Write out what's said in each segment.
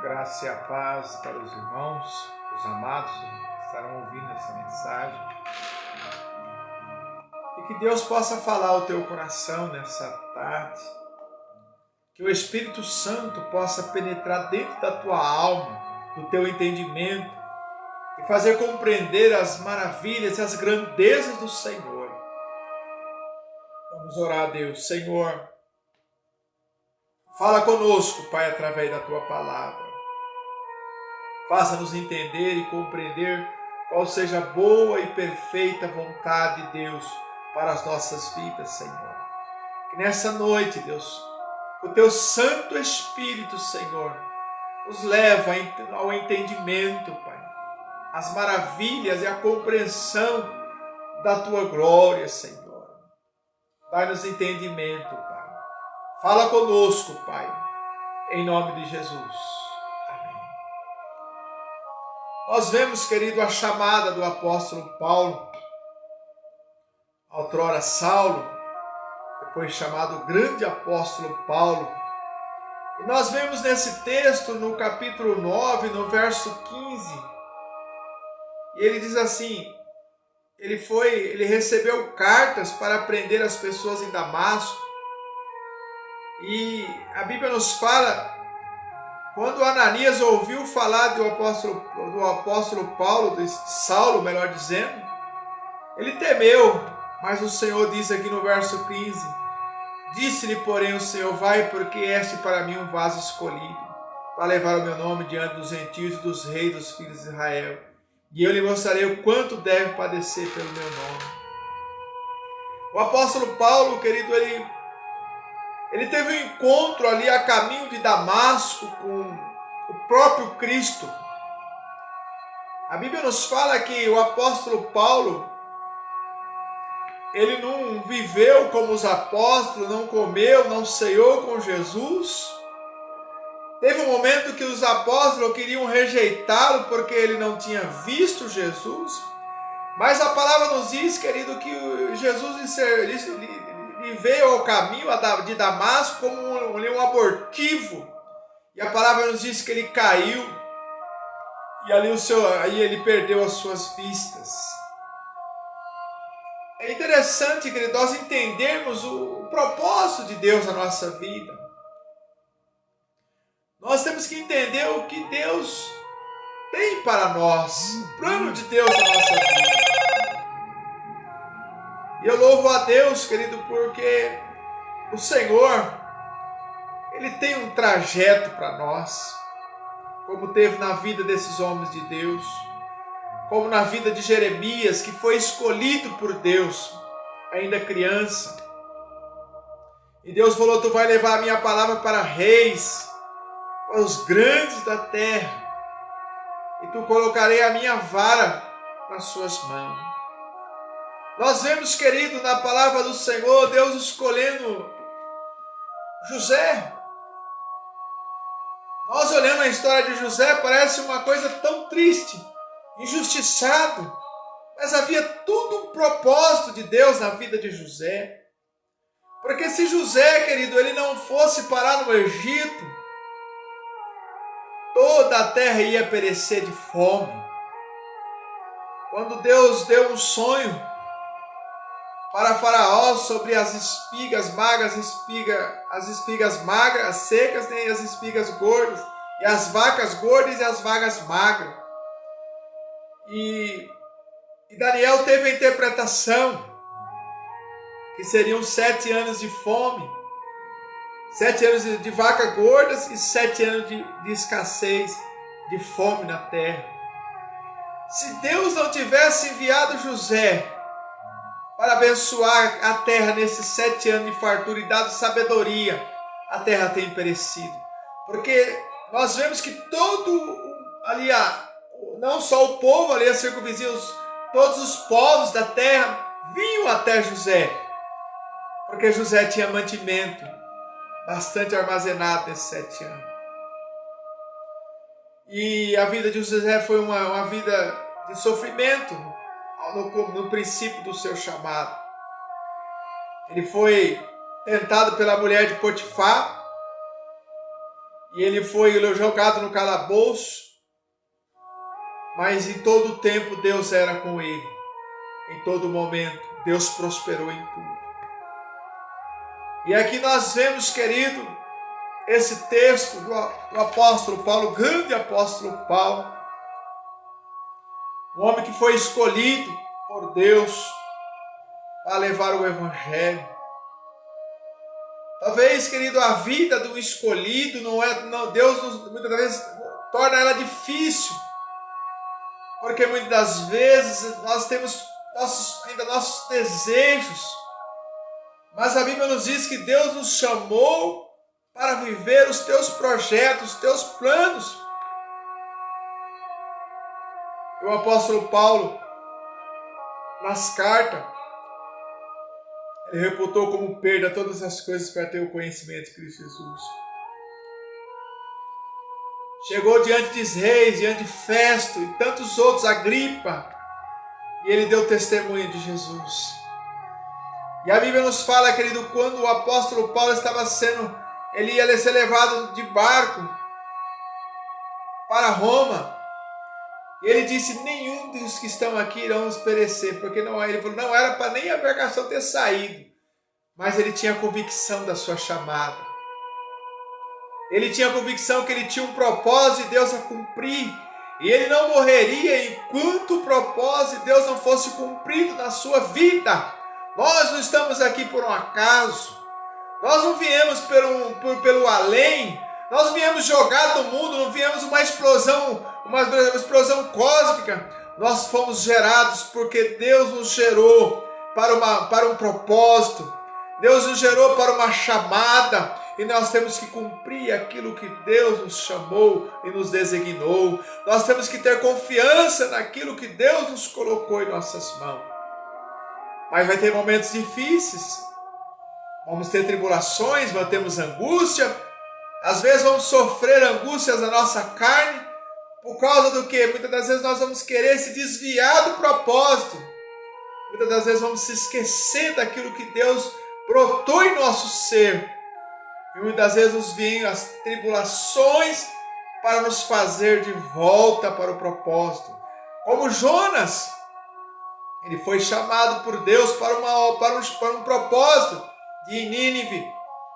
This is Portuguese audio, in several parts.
graça e a paz para os irmãos, os amados que estarão ouvindo essa mensagem. E que Deus possa falar ao teu coração nessa tarde. Que o Espírito Santo possa penetrar dentro da tua alma, do teu entendimento, e fazer compreender as maravilhas e as grandezas do Senhor. Vamos orar a Deus. Senhor, fala conosco, Pai, através da tua palavra. Faça-nos entender e compreender qual seja a boa e perfeita vontade de Deus para as nossas vidas, Senhor. Que nessa noite, Deus, o teu Santo Espírito, Senhor, nos leva ao entendimento, Pai, as maravilhas e a compreensão da tua glória, Senhor. Dá-nos entendimento, Pai. Fala conosco, Pai, em nome de Jesus. Nós vemos, querido, a chamada do apóstolo Paulo, outrora Saulo, depois chamado grande apóstolo Paulo. E nós vemos nesse texto, no capítulo 9, no verso 15, e ele diz assim, ele recebeu cartas para prender as pessoas em Damasco, e a Bíblia nos fala, quando Ananias ouviu falar do apóstolo Paulo, de Saulo, melhor dizendo, ele temeu, mas o Senhor diz aqui no verso 15, disse-lhe, porém, o Senhor, vai, porque este para mim um vaso escolhido, para levar o meu nome diante dos gentios e dos reis dos filhos de Israel, e eu lhe mostrarei o quanto deve padecer pelo meu nome. O apóstolo Paulo, querido, ele teve um encontro ali a caminho de Damasco com o próprio Cristo. A Bíblia nos fala que o apóstolo Paulo, ele não viveu como os apóstolos, não comeu, não ceiou com Jesus. Teve um momento que os apóstolos queriam rejeitá-lo porque ele não tinha visto Jesus. Mas a palavra nos diz, querido, que Jesus ele veio ao caminho de Damasco como um abortivo. E a palavra nos diz que ele caiu. E aí ele perdeu as suas vistas. É interessante, querido, nós entendermos o propósito de Deus na nossa vida. Nós temos que entender o que Deus tem para nós. O plano de Deus na nossa vida. E eu louvo a Deus, querido, porque o Senhor, Ele tem um trajeto para nós, como teve na vida desses homens de Deus, como na vida de Jeremias, que foi escolhido por Deus, ainda criança. E Deus falou, tu vai levar a minha palavra para reis, para os grandes da terra, e tu colocarei a minha vara nas suas mãos. Nós vemos, querido, na palavra do Senhor, Deus escolhendo José. Nós olhando a história de José, parece uma coisa tão triste, injustiçado, mas havia todo um propósito de Deus na vida de José. Porque se José, querido, ele não fosse parar no Egito, toda a terra ia perecer de fome. Quando Deus deu um sonho para Faraó sobre as espigas magras, as espigas magras, secas, e as espigas gordas, e as vacas gordas e as vacas magras. E Daniel teve a interpretação que seriam 7 anos de fome, 7 anos de vacas gordas e 7 anos de escassez, de fome na terra. Se Deus não tivesse enviado José para abençoar a terra nesses 7 anos de fartura e dado sabedoria, a terra tem perecido. Porque nós vemos que ali, não só o povo ali, a circunvizinhos, todos os povos da terra vinham até José. Porque José tinha mantimento bastante armazenado nesses 7 anos. E a vida de José foi uma vida de sofrimento, no princípio do seu chamado. Ele foi tentado pela mulher de Potifar, e ele foi jogado no calabouço, mas em todo o tempo Deus era com ele, em todo momento Deus prosperou em tudo. E aqui nós vemos, querido, esse texto do apóstolo Paulo, grande apóstolo Paulo, um homem que foi escolhido por Deus para levar o evangelho. Talvez, querido, a vida do escolhido Deus muitas vezes torna ela difícil, porque muitas das vezes nós temos nossos desejos, mas a Bíblia nos diz que Deus nos chamou para viver os teus projetos, os teus planos. E o apóstolo Paulo, nas cartas, ele reputou como perda todas as coisas para ter o conhecimento de Cristo Jesus. Chegou diante de reis, diante de Festo e tantos outros, Agripa, e ele deu testemunho de Jesus. E a Bíblia nos fala, querido, quando o apóstolo Paulo ele ia ser levado de barco para Roma, e ele disse: nenhum dos que estão aqui irão perecer, porque ele falou, não era para nem a embarcação ter saído, mas ele tinha convicção da sua chamada. Ele tinha convicção que ele tinha um propósito de Deus a cumprir, e ele não morreria enquanto o propósito de Deus não fosse cumprido na sua vida. Nós não estamos aqui por um acaso, nós não viemos pelo além, nós viemos jogar do mundo, não viemos uma explosão cósmica. Nós fomos gerados porque Deus nos gerou para um propósito, Deus nos gerou para uma chamada, e nós temos que cumprir aquilo que Deus nos chamou e nos designou. Nós temos que ter confiança naquilo que Deus nos colocou em nossas mãos. Mas vai ter momentos difíceis, vamos ter tribulações, vamos ter angústia, às vezes vamos sofrer angústias na nossa carne, por causa do que? Muitas das vezes nós vamos querer se desviar do propósito, muitas das vezes vamos se esquecer daquilo que Deus brotou em nosso ser, e muitas vezes nos vêm as tribulações para nos fazer de volta para o propósito. Como Jonas, ele foi chamado por Deus para um propósito de Nínive,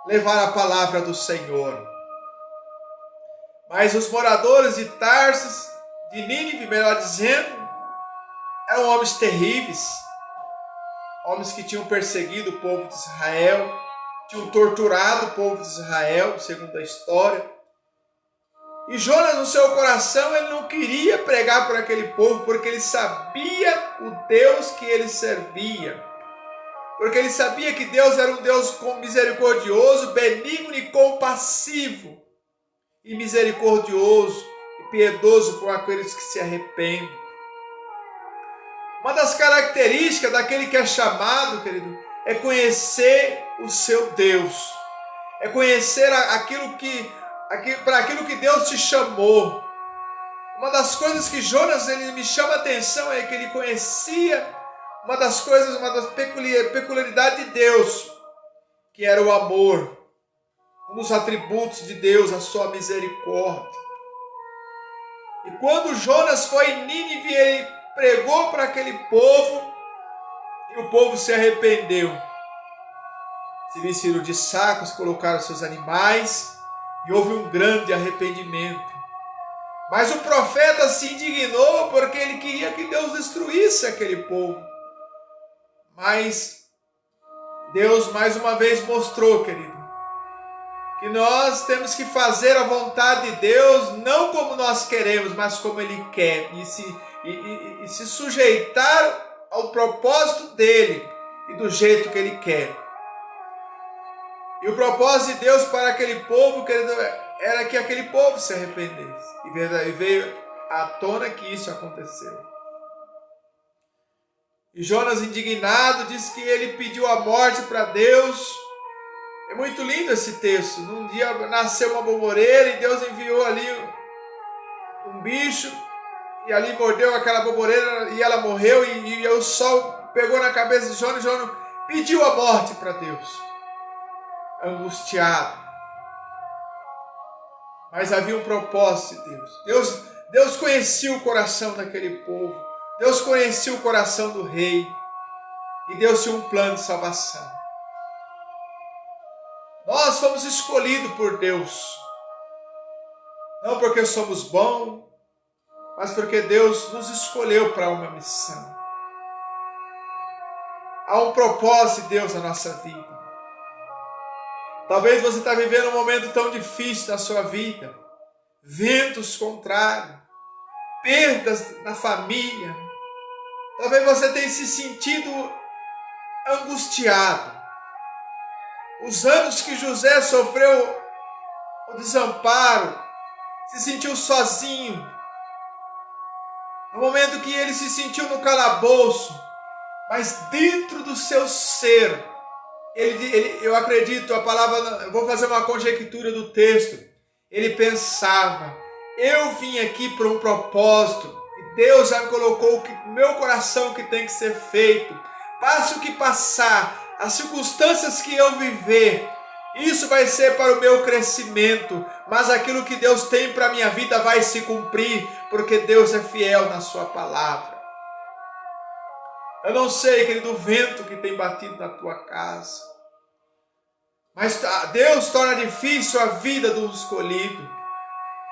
levar a palavra do Senhor. Mas os moradores de Tarsis, de Nínive, melhor dizendo, eram homens terríveis, homens que tinham perseguido o povo de Israel, tinham torturado o povo de Israel, segundo a história. E Jonas, no seu coração, ele não queria pregar por aquele povo, porque ele sabia o Deus que ele servia. Porque ele sabia que Deus era um Deus misericordioso, benigno e compassivo. E misericordioso e piedoso com aqueles que se arrependem. Uma das características daquele que é chamado, querido, é conhecer o seu Deus. É conhecer para aquilo que Deus te chamou. Uma das coisas que Jonas ele me chama a atenção é que ele conhecia uma das peculiaridades de Deus, que era o amor, um dos atributos de Deus, a sua misericórdia. E quando Jonas foi em Nínive, ele pregou para aquele povo, e o povo se arrependeu. Se vestiram de sacos, colocaram seus animais, e houve um grande arrependimento. Mas o profeta se indignou porque ele queria que Deus destruísse aquele povo. Mas Deus mais uma vez mostrou, querido, que nós temos que fazer a vontade de Deus não como nós queremos, mas como Ele quer, e se sujeitar ao propósito dEle e do jeito que Ele quer. E o propósito de Deus para aquele povo, querido, era que aquele povo se arrependesse. E veio à tona que isso aconteceu. E Jonas, indignado, disse que ele pediu a morte para Deus. É muito lindo esse texto. Num dia nasceu uma boboreira e Deus enviou ali um bicho, e ali mordeu aquela boboreira e ela morreu, e o sol pegou na cabeça de Jonas, e Jonas pediu a morte para Deus, angustiado. Mas havia um propósito de Deus. Deus conhecia o coração daquele povo. Deus conhecia o coração do rei. E Deus tinha um plano de salvação. Nós fomos escolhidos por Deus. Não porque somos bons, mas porque Deus nos escolheu para uma missão. Há um propósito de Deus na nossa vida. Talvez você está vivendo um momento tão difícil na sua vida. Ventos contrários, perdas na família. Talvez você tenha se sentido angustiado. Os anos que José sofreu o desamparo, se sentiu sozinho. No momento que ele se sentiu no calabouço, mas dentro do seu ser, eu acredito, eu vou fazer uma conjectura do texto. Ele pensava, eu vim aqui por um propósito, e Deus já colocou no meu coração que tem que ser feito. Passe o que passar, as circunstâncias que eu viver, isso vai ser para o meu crescimento, mas aquilo que Deus tem para a minha vida vai se cumprir, porque Deus é fiel na sua palavra. Eu não sei, querido, o vento que tem batido na tua casa, mas Deus torna difícil a vida do escolhido,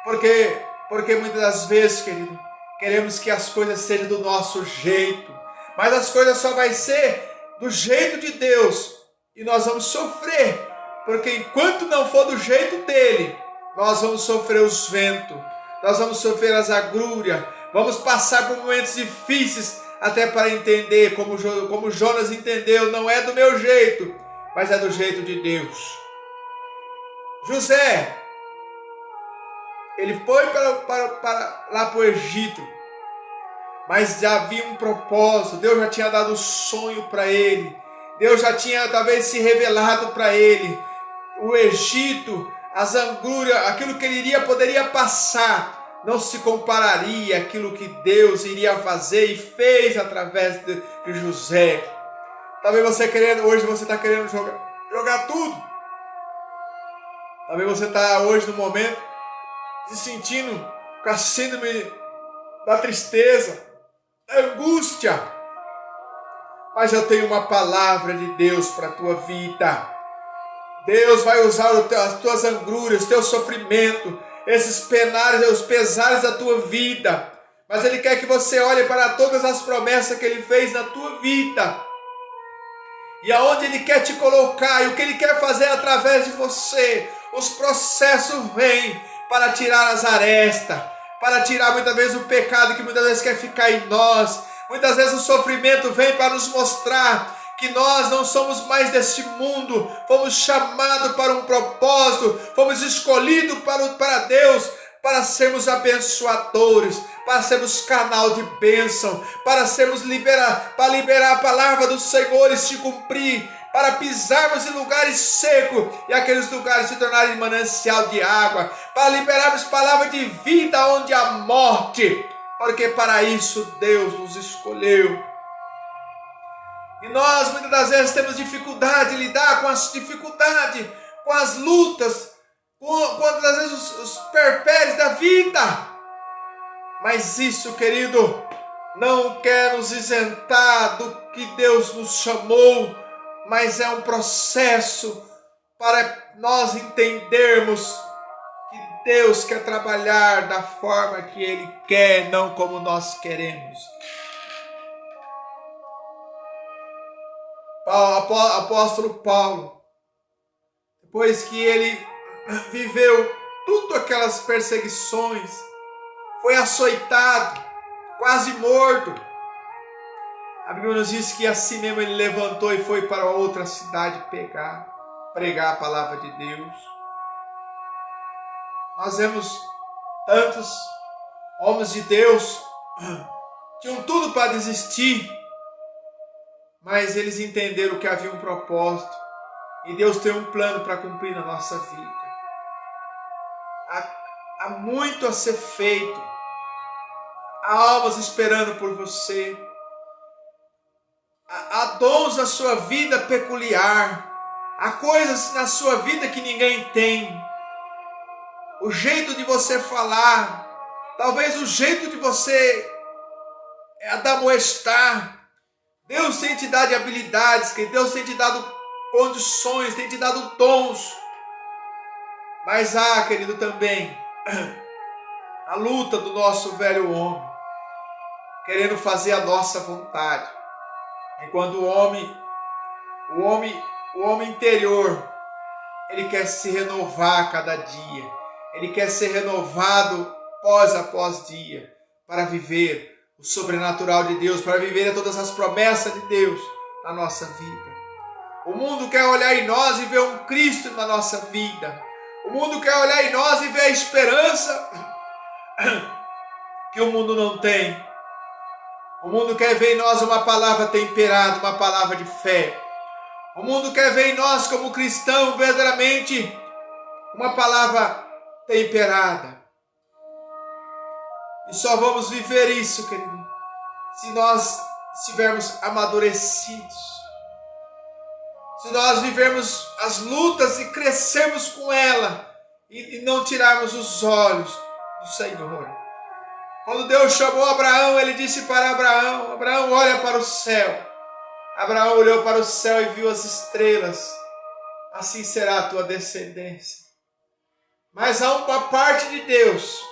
porque muitas das vezes, querido, queremos que as coisas sejam do nosso jeito, mas as coisas só vai ser do jeito de Deus, e nós vamos sofrer, porque enquanto não for do jeito dele, nós vamos sofrer os ventos, nós vamos sofrer as agruras, vamos passar por momentos difíceis, até para entender, como Jonas entendeu, não é do meu jeito, mas é do jeito de Deus. José, ele foi lá para o Egito, mas já havia um propósito, Deus já tinha dado sonho para ele, Deus já tinha talvez se revelado para ele, o Egito, as angúrias, aquilo que ele poderia passar, não se compararia àquilo que Deus iria fazer e fez através de José. Talvez hoje você está querendo jogar tudo. Talvez você está hoje no momento se sentindo com a síndrome da tristeza, da angústia. Mas eu tenho uma palavra de Deus para a tua vida. Deus vai usar as tuas angúrias, o teu sofrimento, esses os pesares da tua vida. Mas Ele quer que você olhe para todas as promessas que Ele fez na tua vida. E aonde Ele quer te colocar, e o que Ele quer fazer através de você. Os processos vêm para tirar as arestas, para tirar muitas vezes o pecado que muitas vezes quer ficar em nós. Muitas vezes o sofrimento vem para nos mostrar que nós não somos mais deste mundo, fomos chamados para um propósito, fomos escolhidos para Deus, para sermos abençoadores, para sermos canal de bênção, para liberar a palavra do Senhor e se cumprir, para pisarmos em lugares secos e aqueles lugares se tornarem manancial de água, para liberarmos palavra de vida onde há morte, porque para isso Deus nos escolheu. E nós muitas das vezes temos dificuldade de lidar com as dificuldades, com as lutas, quantas das vezes os perpétuos da vida. Mas isso, querido, não quer nos isentar do que Deus nos chamou, mas é um processo para nós entendermos que Deus quer trabalhar da forma que Ele quer, não como nós queremos. Apóstolo Paulo, depois que ele viveu tudo aquelas perseguições, foi açoitado, quase morto, a Bíblia nos diz que assim mesmo ele levantou e foi para outra cidade pregar a palavra de Deus. Nós vemos tantos homens de Deus, tinham tudo para desistir, mas eles entenderam que havia um propósito e Deus tem um plano para cumprir na nossa vida. Há muito a ser feito, há almas esperando por você, há dons na sua vida peculiar, há coisas na sua vida que ninguém tem. o jeito de você falar, talvez o jeito de você admoestar. Deus tem te dado habilidades, que Deus tem te dado condições, tem te dado dons. Mas há, querido, também a luta do nosso velho homem, querendo fazer a nossa vontade. Enquanto o homem interior, ele quer se renovar a cada dia. Ele quer ser renovado após dia, para viver o sobrenatural de Deus, para viver todas as promessas de Deus na nossa vida. O mundo quer olhar em nós e ver um Cristo na nossa vida. O mundo quer olhar em nós e ver a esperança que o mundo não tem. O mundo quer ver em nós uma palavra temperada, uma palavra de fé. O mundo quer ver em nós como cristão verdadeiramente uma palavra temperada. E só vamos viver isso, querido, se nós estivermos amadurecidos. Se nós vivermos as lutas e crescermos com ela e não tirarmos os olhos do Senhor. Quando Deus chamou Abraão, ele disse para Abraão: Abraão, olha para o céu. Abraão olhou para o céu e viu as estrelas. Assim será a tua descendência. Mas há uma parte de Deus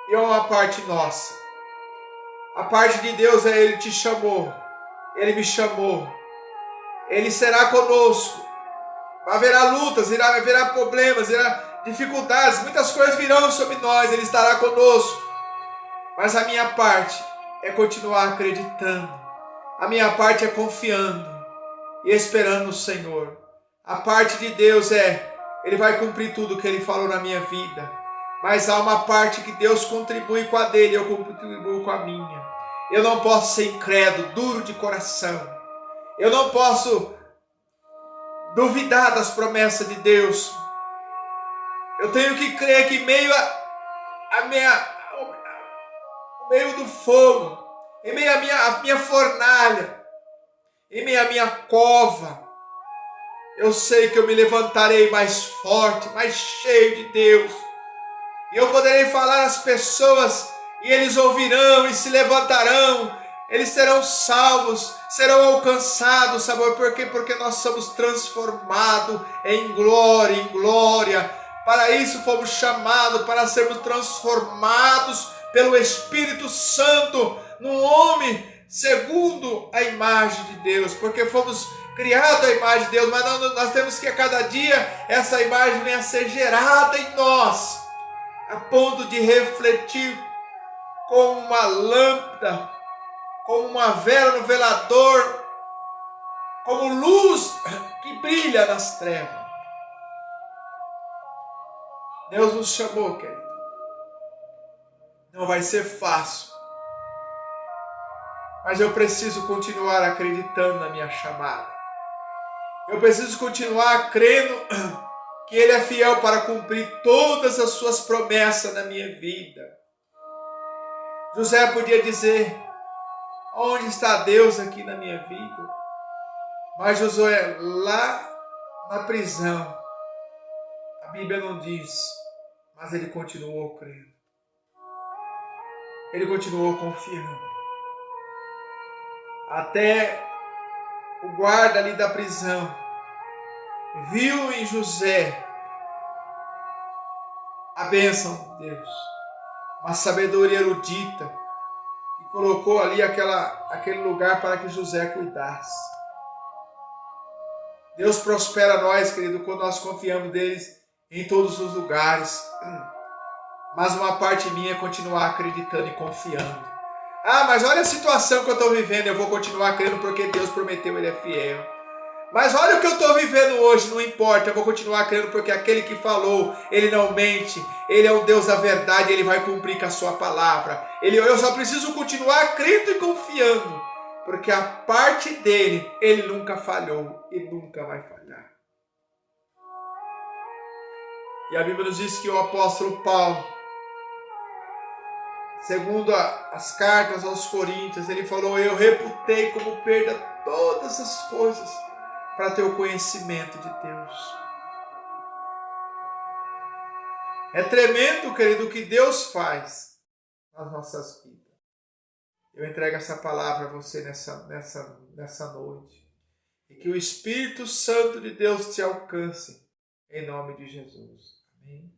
e há uma parte nossa. A parte de Deus é Ele te chamou, Ele me chamou, Ele será conosco. Haverá lutas, haverá problemas, haverá dificuldades, muitas coisas virão sobre nós, Ele estará conosco. Mas a minha parte é continuar acreditando, a minha parte é confiando e esperando no Senhor. A parte de Deus Ele vai cumprir tudo o que Ele falou na minha vida. Mas há uma parte que Deus contribui com a dele, eu contribuo com a minha. Eu não posso ser incrédulo, duro de coração. Eu não posso duvidar das promessas de Deus. Eu tenho que crer que meio meio do fogo, em meio à minha fornalha, em meio à minha cova, eu sei que eu me levantarei mais forte, mais cheio de Deus. E eu poderei falar às pessoas, e eles ouvirão e se levantarão, eles serão salvos, serão alcançados, sabe por quê? Porque nós somos transformados em glória. Para isso fomos chamados, para sermos transformados pelo Espírito Santo num homem segundo a imagem de Deus, porque fomos criados à imagem de Deus, mas nós temos que a cada dia essa imagem venha a ser gerada em nós, a ponto de refletir como uma lâmpada, como uma vela no velador, como luz que brilha nas trevas. Deus nos chamou, querido. Não vai ser fácil, mas eu preciso continuar acreditando na minha chamada. Eu preciso continuar crendo que Ele é fiel para cumprir todas as suas promessas na minha vida. José podia dizer: onde está Deus aqui na minha vida? Mas Josué, lá na prisão, a Bíblia não diz, mas ele continuou crendo. Ele continuou confiando. Até o guarda ali da prisão viu em José a bênção de Deus, uma sabedoria erudita, e colocou ali aquele lugar para que José cuidasse. Deus prospera nós, querido, quando nós confiamos neles em todos os lugares. Mas uma parte minha é continuar acreditando e confiando. Ah, mas olha a situação que eu estou vivendo, eu vou continuar crendo porque Deus prometeu, Ele é fiel. Mas olha o que eu estou vivendo hoje, não importa, eu vou continuar crendo porque aquele que falou, Ele não mente, Ele é o Deus da verdade, Ele vai cumprir com a sua palavra. Eu só preciso continuar crendo e confiando, porque a parte dele, Ele nunca falhou e nunca vai falhar. E a Bíblia nos diz que o apóstolo Paulo, segundo as cartas aos Coríntios, ele falou: eu reputei como perda todas as coisas para ter o conhecimento de Deus. É tremendo, querido, o que Deus faz nas nossas vidas. Eu entrego essa palavra a você nessa noite. E que o Espírito Santo de Deus te alcance, em nome de Jesus. Amém.